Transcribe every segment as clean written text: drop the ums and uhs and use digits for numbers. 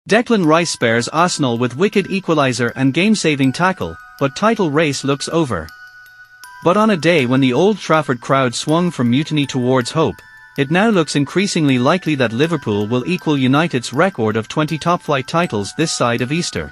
Declan Rice spares Arsenal with wicked equaliser and game-saving tackle, but title race looks over. But on a day when the Old Trafford crowd swung from mutiny towards hope, it now looks increasingly likely that Liverpool will equal United's record of 20 top-flight titles this side of Easter.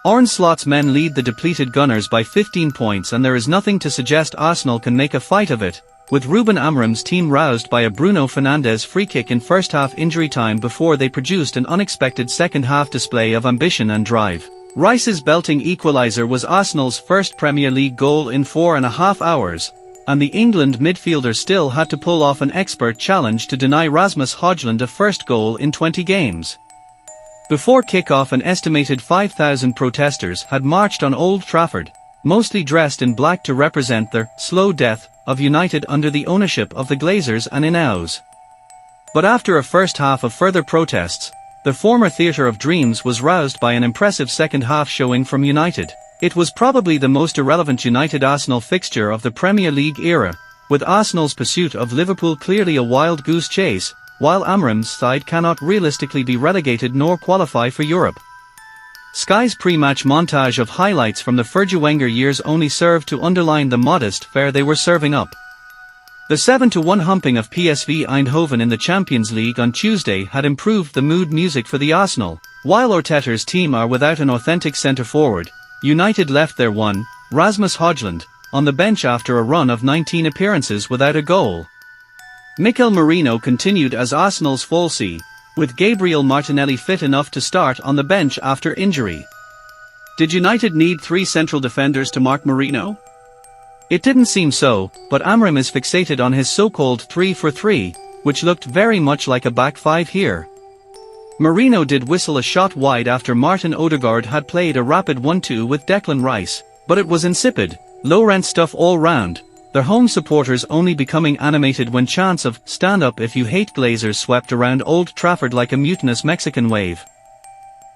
Arne Slot's men lead the depleted Gunners by 15 points, and there is nothing to suggest Arsenal can make a fight of it, with Ruben Amorim's team roused by a Bruno Fernandes free-kick in first-half injury time before they produced an unexpected second-half display of ambition and drive. Rice's belting equaliser was Arsenal's first Premier League goal in 4.5 hours, and the England midfielder still had to pull off an expert challenge to deny Rasmus Højlund a first goal in 20 games. Before kick-off, an estimated 5,000 protesters had marched on Old Trafford, mostly dressed in black to represent the slow death of United under the ownership of the Glazers and Ineos. But after a first half of further protests, the former Theatre of Dreams was roused by an impressive second-half showing from United. It was probably the most irrelevant United-Arsenal fixture of the Premier League era, with Arsenal's pursuit of Liverpool clearly a wild goose chase, while Amorim's side cannot realistically be relegated nor qualify for Europe. Sky's pre-match montage of highlights from the Fergie Wenger years only served to underline the modest fare they were serving up. The 7-1 humping of PSV Eindhoven in the Champions League on Tuesday had improved the mood music for the Arsenal. While Arteta's team are without an authentic centre-forward, United left their one, Rasmus Højlund, on the bench after a run of 19 appearances without a goal. Mikel Merino continued as Arsenal's falsi, with Gabriel Martinelli fit enough to start on the bench after injury. Did United need 3 central defenders to mark Merino? It didn't seem so, but Amorim is fixated on his so-called 3-for-3, which looked very much like a back 5 here. Merino did whistle a shot wide after Martin Odegaard had played a rapid 1-2 with Declan Rice, but it was insipid, low-rent stuff all round, their home supporters only becoming animated when chants of "Stand up if you hate Glazers" swept around Old Trafford like a mutinous Mexican wave.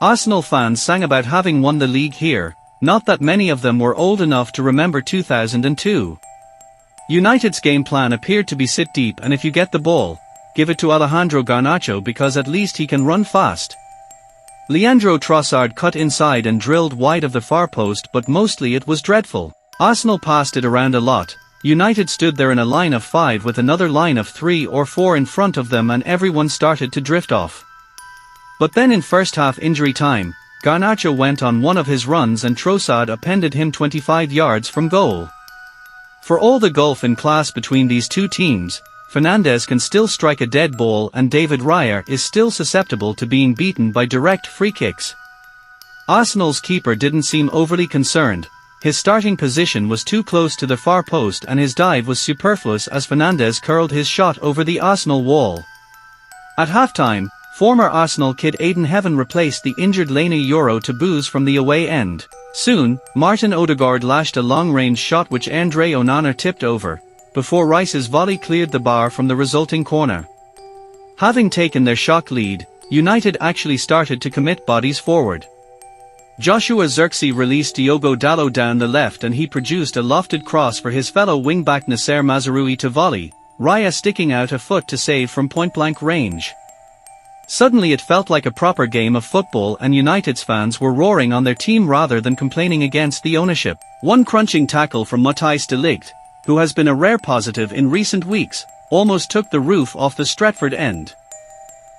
Arsenal fans sang about having won the league here, not that many of them were old enough to remember 2002. United's game plan appeared to be sit deep and if you get the ball, give it to Alejandro Garnacho because at least he can run fast. Leandro Trossard cut inside and drilled wide of the far post, but mostly it was dreadful. Arsenal passed it around a lot. United stood there in a line of 5 with another line of 3 or 4 in front of them and everyone started to drift off. But then in first half injury time, Garnacho went on one of his runs and Trossard appended him 25 yards from goal. For all the gulf in class between these two teams, Fernandes can still strike a dead ball and David Raya is still susceptible to being beaten by direct free kicks. Arsenal's keeper didn't seem overly concerned. His starting position was too close to the far post and his dive was superfluous as Fernandes curled his shot over the Arsenal wall. At halftime, former Arsenal kid Aiden Heaven replaced the injured Lena Euro to booze from the away end. Soon, Martin Odegaard lashed a long-range shot which Andre Onana tipped over, before Rice's volley cleared the bar from the resulting corner. Having taken their shock lead, United actually started to commit bodies forward. Joshua Zirkzee released Diogo Dalot down the left and he produced a lofted cross for his fellow wing-back Nasser Mazraoui to volley, Raya sticking out a foot to save from point-blank range. Suddenly it felt like a proper game of football and United's fans were roaring on their team rather than complaining against the ownership. One crunching tackle from Matthijs de Ligt, who has been a rare positive in recent weeks, almost took the roof off the Stretford end.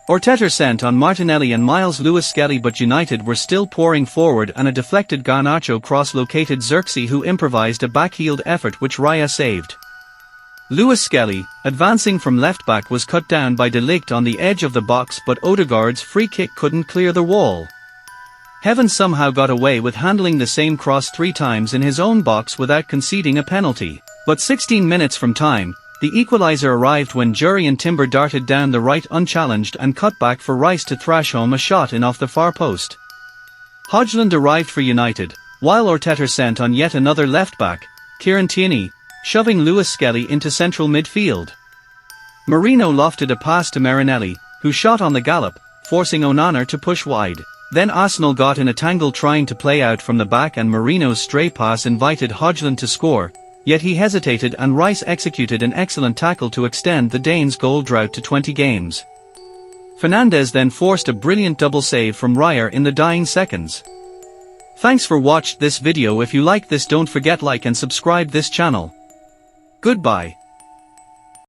Arteta sent on Martinelli and Miles Lewis-Skelly, but United were still pouring forward and a deflected Garnacho cross located Zirkzee who improvised a backheeled effort which Raya saved. Lewis-Skelly, advancing from left-back, was cut down by de Ligt on the edge of the box, but Odegaard's free kick couldn't clear the wall. Heaven somehow got away with handling the same cross 3 times in his own box without conceding a penalty. But 16 minutes from time, the equaliser arrived when Jurrien Timber darted down the right unchallenged and cut back for Rice to thrash home a shot in off the far post. Højlund arrived for United, while Arteta sent on yet another left-back, Kieran Tierney, shoving Lewis-Skelly into central midfield. Merino lofted a pass to Marinelli, who shot on the gallop, forcing Onana to push wide. Then Arsenal got in a tangle trying to play out from the back and Merino's stray pass invited Højlund to score, yet he hesitated and Rice executed an excellent tackle to extend the Danes' goal drought to 20 games. Fernandes then forced a brilliant double save from Raya in the dying seconds. Thanks for watched this video. If you like this, don't forget like and subscribe this channel. Goodbye.